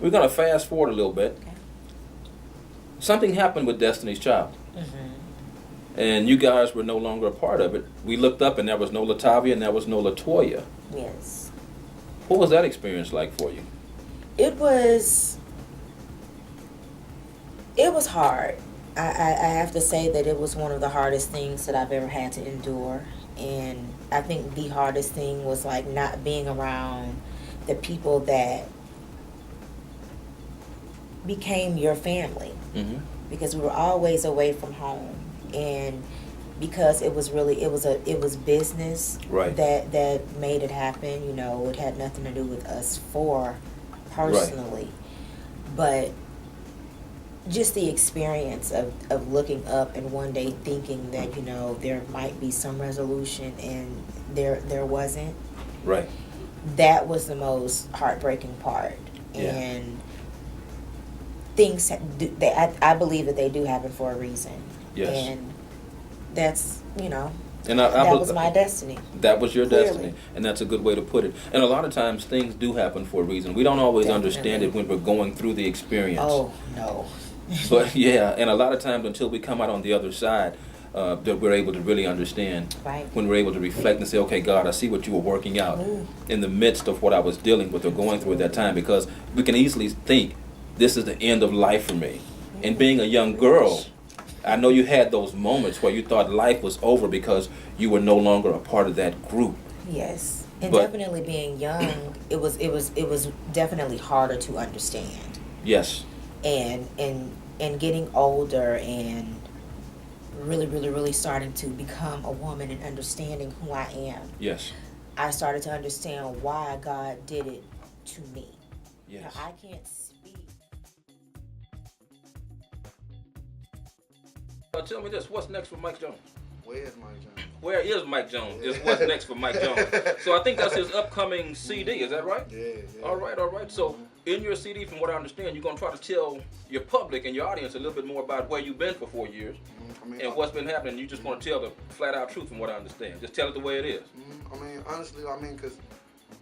We're going to fast forward a little bit. Okay. Something happened with Destiny's Child. Mm-hmm. And you guys were no longer a part of it. We looked up and there was no Latavia and there was no Latoya. Yes. What was that experience like for you? It was hard. I have to say that it was one of the hardest things that I've ever had to endure. And I think the hardest thing was like not being around the people that became your family. Mm-hmm. Because we were always away from home. And because it was business Right. that made it happen. You know, it had nothing to do with us four personally. But just the experience of looking up and one day thinking that, you know, there might be some resolution and there wasn't. Right. That was the most heartbreaking part. Yeah. And things, I believe that they do happen for a reason. Yes. And that's, you know, And that was my destiny. That was your Clearly. destiny, and that's a good way to put it. And a lot of times things do happen for a reason. We don't always understand it when we're going through the experience. Oh, no. But yeah, and a lot of times until we come out on the other side, that we're able to really understand. Right. When we're able to reflect and say, okay, God, I see what you were working out in the midst of what I was dealing with or going through at that time, because we can easily think, this is the end of life for me. And being a young girl, I know you had those moments where you thought life was over because you were no longer a part of that group. Yes. And But- definitely being young, it was definitely harder to understand. Yes. And getting older and really starting to become a woman and understanding who I am, Yes. I started to understand why God did it to me. Yes. Now, I can't speak. Tell me this, what's next for Mike Jones? Where is Mike Jones? Where is Mike Jones? Is what's next for Mike Jones. So I think that's his upcoming CD, is that right? Yeah. All right. So in your CD, from what I understand, you're going to try to tell your public and your audience a little bit more about where you've been for 4 years and what's been happening. You just want to tell the flat out truth from what I understand. Just tell it the way it is. Honestly, because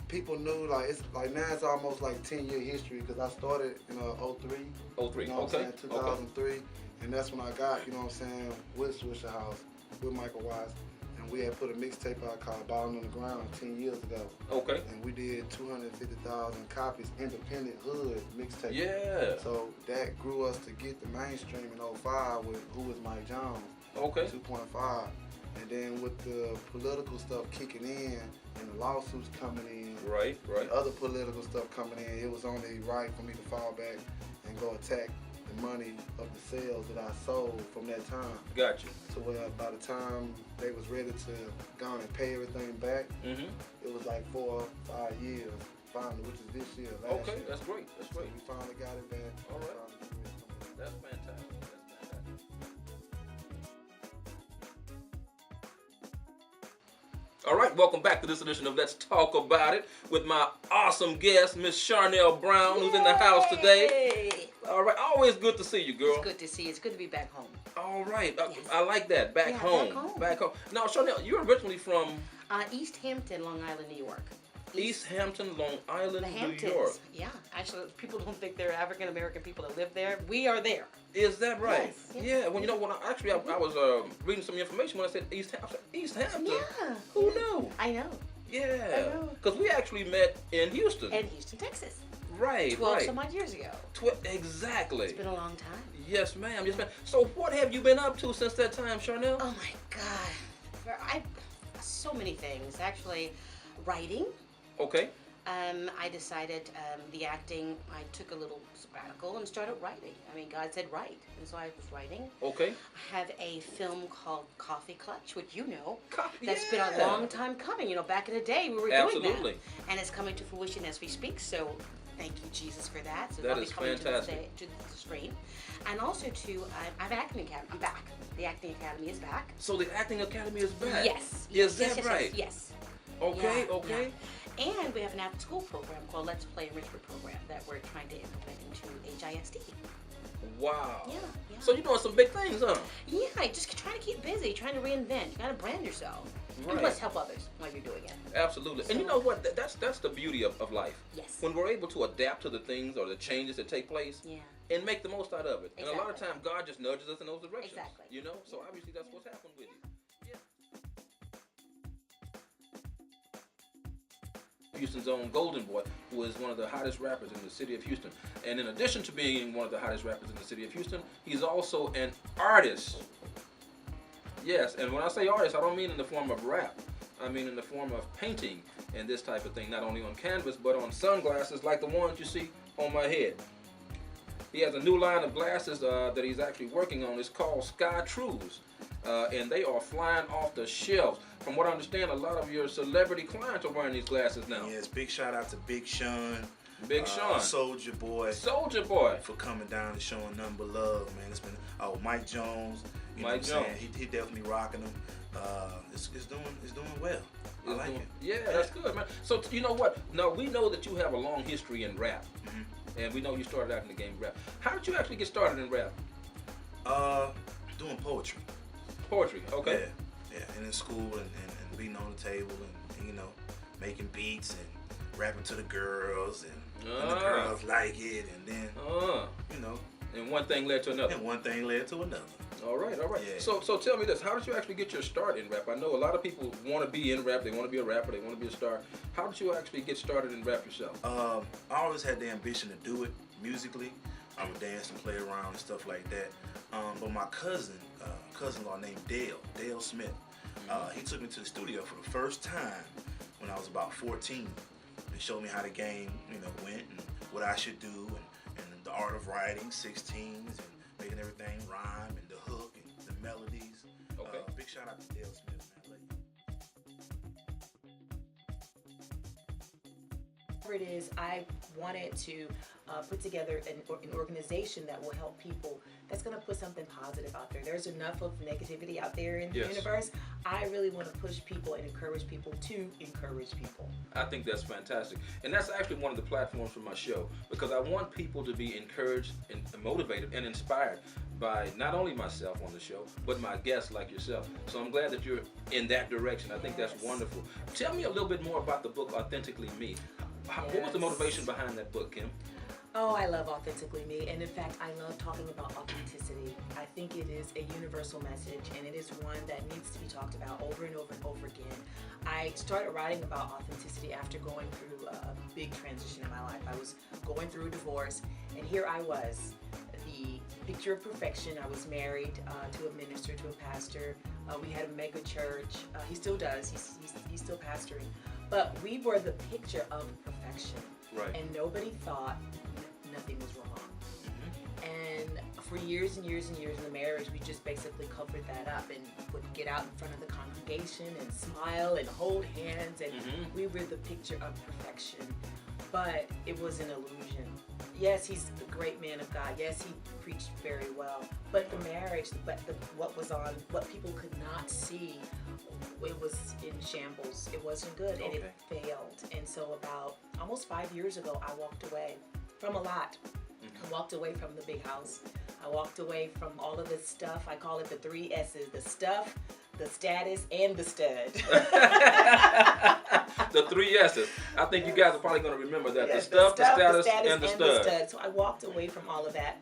people knew, like, it's like now it's almost like 10-year history, because I started in 03. 03, You know what I'm okay. saying? 2003. And that's when I got, you know what I'm saying, with Swisher House, with Michael Watts. And we had put a mixtape out called Ballin' on the Ground 10 years ago. Okay. And we did 250,000 copies, independent hood mixtape. Yeah. So that grew us to get the mainstream in 05 with Who is Mike Jones? Okay. 2.5. And then with the political stuff kicking in and the lawsuits coming in, Right. and other political stuff coming in, it was only right for me to fall back and go attack the money of the sales that I sold from that time. Gotcha. So where by the time they was ready to go on and pay everything back, Mm-hmm. it was like 4 or 5 years finally, which is this year, last Okay, year. that's great. That's So great. we finally got it back. All right. Finally That's fantastic. All right, welcome back to this edition of Let's Talk About It with my awesome guest, Miss Charnell Brown, who's in the house today. All right, always good to see you, girl. It's good to see you. It's good to be back home. All right, Yes. I like that. Back Yeah, home. back home. Now, Charnell, you're originally from East Hampton, Long Island, New York. East Hampton, Long Island, The New Hamptons. York. Yeah, actually, people don't think they're African American people that live there. We are there. Is that right? Yes, yes. Yeah. Well, you know, I was reading some information when I said East Hampton. East Hampton. Yeah. Who knew? I know. Yeah. I know. Because we actually met in Houston. And Houston, Texas. Right. 12 right. some odd years ago. Exactly. It's been a long time. Yes, ma'am. Yes, ma'am. So, what have you been up to since that time, Charnel? Oh my God. So many things. Actually, writing. Okay. I decided the acting, I took a little sabbatical and started writing. I mean, God said write, and so I was writing. Okay. I have a film called Coffee Clutch, which you know. That's Been a long time coming. You know, back in the day we were doing Absolutely. that. And it's coming to fruition as we speak, so thank you, Jesus, for that. So That that'll is be coming fantastic. to the screen. And also I have an acting academy. I'm back. The acting academy is back. So the acting academy is back. Yes. Is yes, that yes, right? Yes. Okay. Yeah, okay. yeah. And we have an after-school program called Let's Play Enrichment Program that we're trying to implement into HISD. Wow. Yeah. So you're doing some big things, huh? Yeah, just trying to keep busy, trying to reinvent. You gotta brand yourself. Right. And plus help others while you're doing it. Absolutely. And you know what? That's the beauty of life. Yes. When we're able to adapt to the things or the changes that take place Yeah. and make the most out of it. And a lot of Exactly. times God just nudges us in those directions. Exactly. You know? So obviously that's what's happened with you. Yeah. Houston's own Golden Boy, who is one of the hottest rappers in the city of Houston. And in addition to being one of the hottest rappers in the city of Houston, he's also an artist. Yes, and when I say artist, I don't mean in the form of rap. I mean in the form of painting and this type of thing, not only on canvas, but on sunglasses like the ones you see on my head. He has a new line of glasses that he's actually working on. It's called Sky Trues, and they are flying off the shelves. From what I understand, a lot of your celebrity clients are wearing these glasses now. Yes, big shout out to Big Sean. Big Sean. Soldier Boy. Soldier Boy. For coming down and showing nothing but love, man. It's been, Mike Jones. You know Mike what I'm Jones. saying? He definitely rocking them. It's doing well. I like it. Yeah, that's good, man. So you know what? Now we know that you have a long history in rap, and we know you started out in the game of rap. How did you actually get started in rap? Doing poetry. Poetry, okay. Yeah, and in school and beating on the table and you know, making beats and rapping to the girls and the girls like it and then you know. And one thing led to another. And one thing led to another. All right. Yeah. So tell me this: how did you actually get your start in rap? I know a lot of people want to be in rap. They want to be a rapper. They want to be a star. How did you actually get started in rap yourself? I always had the ambition to do it musically. I would dance and play around and stuff like that. But my cousin-in-law named Dale Smith, he took me to the studio for the first time when I was about 14 and showed me how the game, you know, went and what I should do and the art of writing 16s and making everything rhyme and the hook and the melodies. Okay. Big shout out to Dale Smith, man. Whatever it is, I wanted to put together an organization that will help people, that's going to put something positive out there. There's enough of negativity out there in the universe. I really want to push people and encourage people to encourage people. I think that's fantastic. And that's actually one of the platforms for my show, because I want people to be encouraged and motivated and inspired by not only myself on the show, but my guests like yourself. So I'm glad that you're in that direction. I think that's wonderful. Tell me a little bit more about the book, Authentically Me. What was the motivation behind that book, Kim? Oh, I love Authentically Me, and in fact, I love talking about authenticity. I think it is a universal message, and it is one that needs to be talked about over and over and over again. I started writing about authenticity after going through a big transition in my life. I was going through a divorce, and here I was, the picture of perfection. I was married to a minister, to a pastor. We had a mega church. He still does. He's still pastoring. But we were the picture of perfection. Right. And nobody thought nothing was wrong. And for years and years and years in the marriage, we just basically covered that up and would get out in front of the congregation and smile and hold hands, and we were the picture of perfection. But it was an illusion. Yes, he's a great man of God. Yes, he preached very well. But the marriage, what people could not see, it was in shambles. It wasn't good, and it failed. And so about almost 5 years ago, I walked away from a lot. I walked away from the big house. I walked away from all of this stuff. I call it the 3 S's: the stuff, the status, and the stud. The 3 S's. I think you guys are probably going to remember that. The stuff, the status, and the stud. So I walked away from all of that,